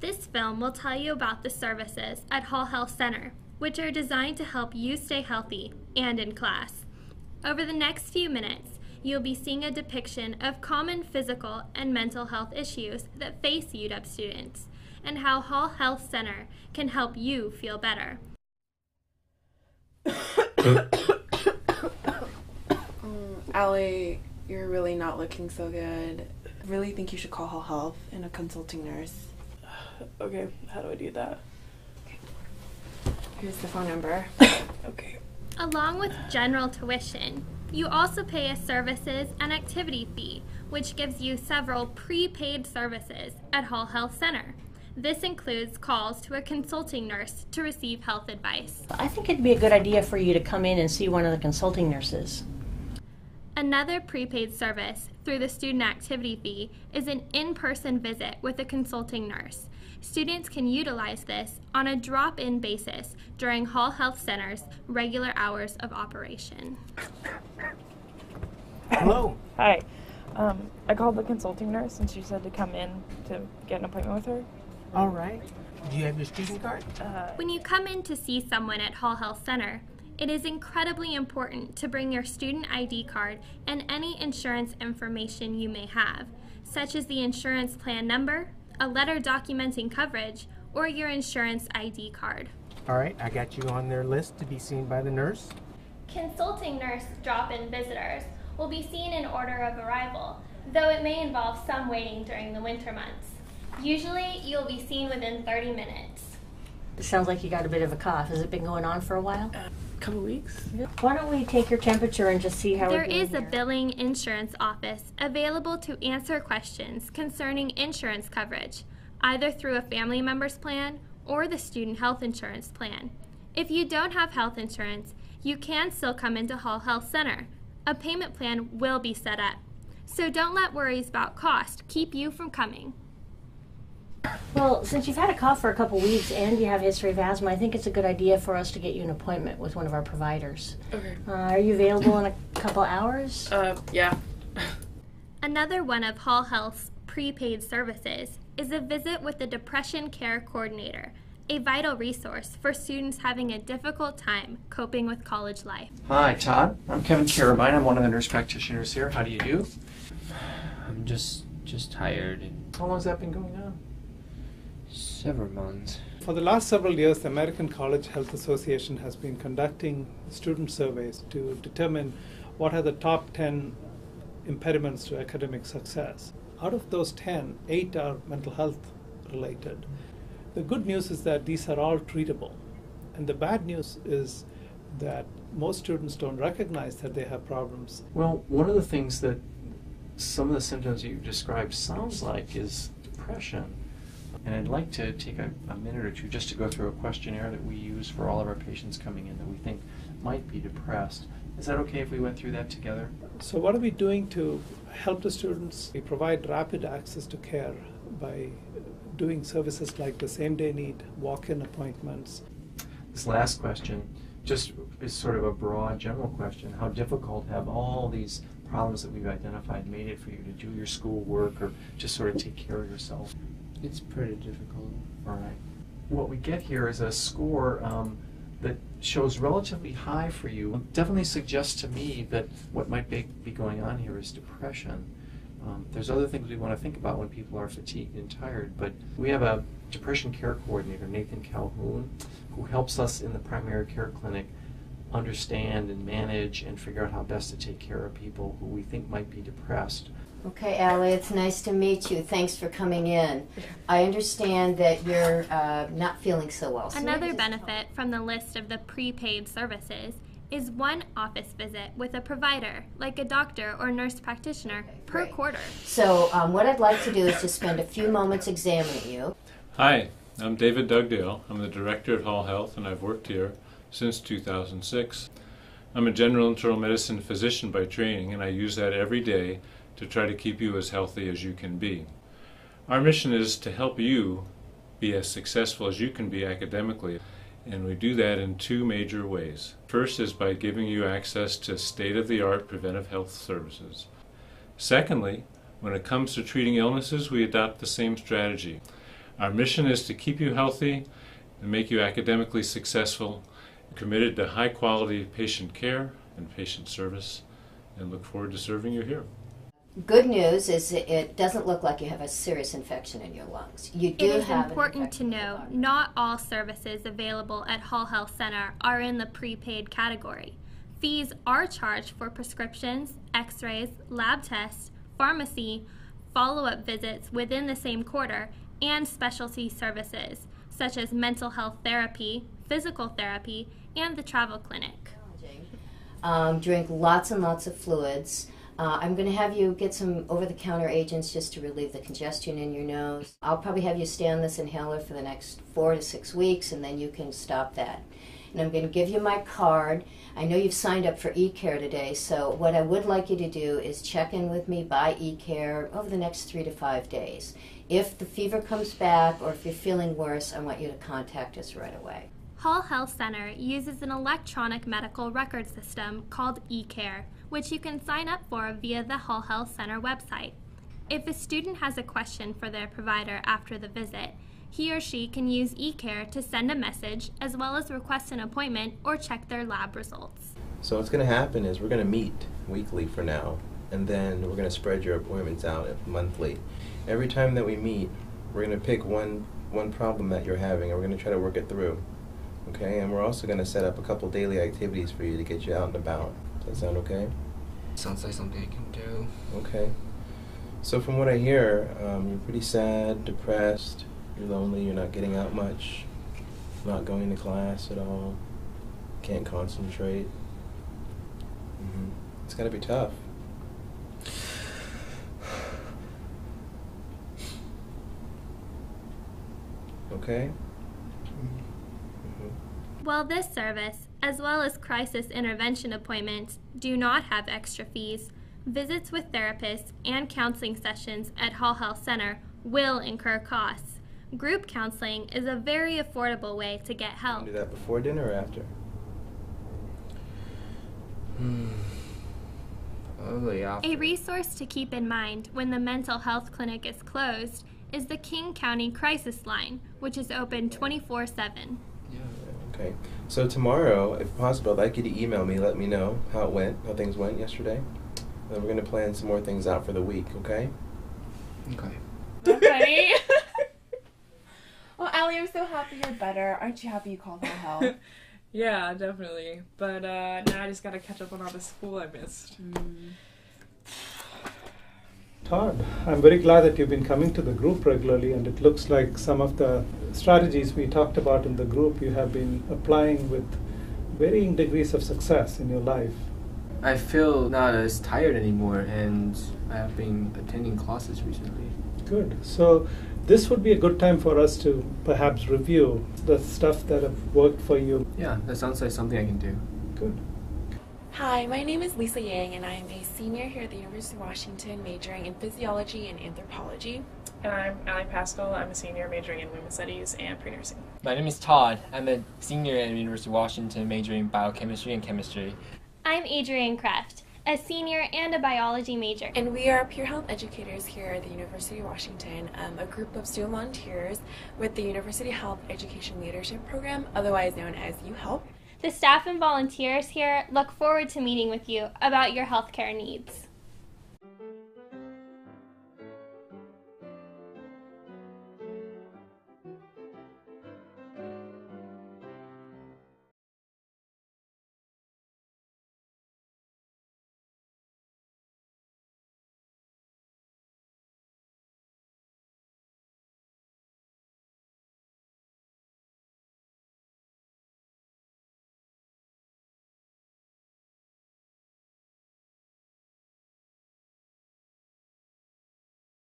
This film will tell you about the services at Hall Health Center, which are designed to help you stay healthy and in class. Over the next few minutes, you'll be seeing a depiction of common physical and mental health issues that face UW students, and how Hall Health Center can help you feel better. Allie, you're really not looking so good. I really think you should call Hall Health and a consulting nurse. Okay, how do I do that? Okay. Here's the phone number. Okay. Along with general tuition, you also pay a services and activity fee, which gives you several prepaid services at Hall Health Center. This includes calls to a consulting nurse to receive health advice. I think it'd be a good idea for you to come in and see one of the consulting nurses. Another prepaid service through the student activity fee is an in-person visit with a consulting nurse. Students can utilize this on a drop-in basis during Hall Health Center's regular hours of operation. Hello. Hi. I called the consulting nurse and she said to come in to get an appointment with her. All right. Do you have your student card? When you come in to see someone at Hall Health Center, it is incredibly important to bring your student ID card and any insurance information you may have, such as the insurance plan number, a letter documenting coverage, or your insurance ID card. All right, I got you on their list to be seen by the nurse. Consulting nurse drop-in visitors will be seen in order of arrival, though it may involve some waiting during the winter months. Usually, you'll be seen within 30 minutes. It sounds like you got a bit of a cough. Has it been going on for a while? Couple weeks. Why don't we take your temperature and just see how There we're doing is a here? billing insurance office available to answer questions concerning insurance coverage, either through a family member's plan or the student health insurance plan. If you don't have health insurance, you can still come into Hall Health Center. A payment plan will be set up. So don't let worries about cost keep you from coming. Well, since you've had a cough for a couple weeks and you have a history of asthma, I think it's a good idea for us to get you an appointment with one of our providers. Okay. Are you available in a couple hours? Yeah. Another one of Hall Health's prepaid services is a visit with the Depression Care Coordinator, a vital resource for students having a difficult time coping with college life. Hi, Todd. I'm Kevin Carabine. I'm one of the nurse practitioners here. How do you do? I'm just tired and How long has that been going on? several months. For the last several years, the American College Health Association has been conducting student surveys to determine what are the top 10 impediments to academic success. Out of those 10, 8 are mental health related. The good news is that these are all treatable. And the bad news is that most students don't recognize that they have problems. Well, one of the things that some of the symptoms you described sounds like is depression. And I'd like to take a minute or two just to go through a questionnaire that we use for all of our patients coming in that we think might be depressed. Is that okay if we went through that together? So what are we doing to help the students? We provide rapid access to care by doing services like the same-day need, walk-in appointments. This last question just is sort of a broad general question. How difficult have all these problems that we've identified made it for you to do your schoolwork or just sort of take care of yourself? It's pretty difficult. All right. What we get here is a score that shows relatively high for you. It definitely suggests to me that what might be going on here is depression. There's other things we want to think about when people are fatigued and tired, but we have a depression care coordinator, Nathan Calhoun, who helps us in the primary care clinic understand and manage and figure out how best to take care of people who we think might be depressed. Okay, Allie, it's nice to meet you. Thanks for coming in. I understand that you're not feeling so well. Another benefit from the list of the prepaid services is one office visit with a provider, like a doctor or nurse practitioner, per quarter. So what I'd like to do is just spend a few moments examining you. Hi, I'm David Dugdale. I'm the director at Hall Health, and I've worked here since 2006. I'm a general internal medicine physician by training, and I use that every day to try to keep you as healthy as you can be. Our mission is to help you be as successful as you can be academically, and we do that in two major ways. First is by giving you access to state-of-the-art preventive health services. Secondly, when it comes to treating illnesses, we adopt the same strategy. Our mission is to keep you healthy and make you academically successful, committed to high quality patient care and patient service, and look forward to serving you here. Good news is it doesn't look like you have a serious infection in your lungs. You do It is have important to know not all services available at Hall Health Center are in the prepaid category. Fees are charged for prescriptions, x-rays, lab tests, pharmacy, follow-up visits within the same quarter, and specialty services, such as mental health therapy, physical therapy, and the travel clinic. Drink lots and lots of fluids. I'm going to have you get some over-the-counter agents just to relieve the congestion in your nose. I'll probably have you stay on this inhaler for the next 4 to 6 weeks, and then you can stop that. And I'm going to give you my card. I know you've signed up for eCare today, so what I would like you to do is check in with me by eCare over the next 3 to 5 days. If the fever comes back or if you're feeling worse, I want you to contact us right away. Hall Health Center uses an electronic medical record system called eCare, which you can sign up for via the Hall Health Center website. If a student has a question for their provider after the visit, he or she can use eCare to send a message as well as request an appointment or check their lab results. So what's going to happen is we're going to meet weekly for now, and then we're going to spread your appointments out monthly. Every time that we meet, we're going to pick one problem that you're having, and we're going to try to work it through. Okay, and we're also going to set up a couple daily activities for you to get you out and about. Does that sound okay? Sounds like something I can do. Okay. So from what I hear, you're pretty sad, depressed, you're lonely, you're not getting out much, not going to class at all, can't concentrate. It's got to be tough. Okay? While this service, as well as crisis intervention appointments, do not have extra fees, visits with therapists and counseling sessions at Hall Health Center will incur costs. Group counseling is a very affordable way to get help. Do that before dinner or after? Probably after. A resource to keep in mind when the mental health clinic is closed is the King County Crisis Line, which is open 24/7. Okay. So tomorrow, if possible, I'd like you to email me, let me know how things went yesterday. And then we're going to plan some more things out for the week, okay? Okay. Okay. Well, Allie, I'm so happy you're better. Aren't you happy you called for help? Yeah, definitely. But now I just gotta catch up on all the school I missed. Todd, I'm very glad that you've been coming to the group regularly, and it looks like some of the strategies we talked about in the group you have been applying with varying degrees of success in your life. I feel not as tired anymore, and I have been attending classes recently. Good. So this would be a good time for us to perhaps review the stuff that have worked for you. Yeah, that sounds like something I can do. Good. Hi, my name is Lisa Yang, and I am a senior here at the University of Washington, majoring in physiology and anthropology. And I'm Allie Pascal. I'm a senior majoring in women's studies and pre-nursing. My name is Todd. I'm a senior at the University of Washington, majoring in biochemistry and chemistry. I'm Adrienne Kraft, a senior and a biology major. And we are peer health educators here at the University of Washington, a group of student volunteers with the University Health Education Leadership Program, otherwise known as UHelp. The staff and volunteers here look forward to meeting with you about your healthcare needs.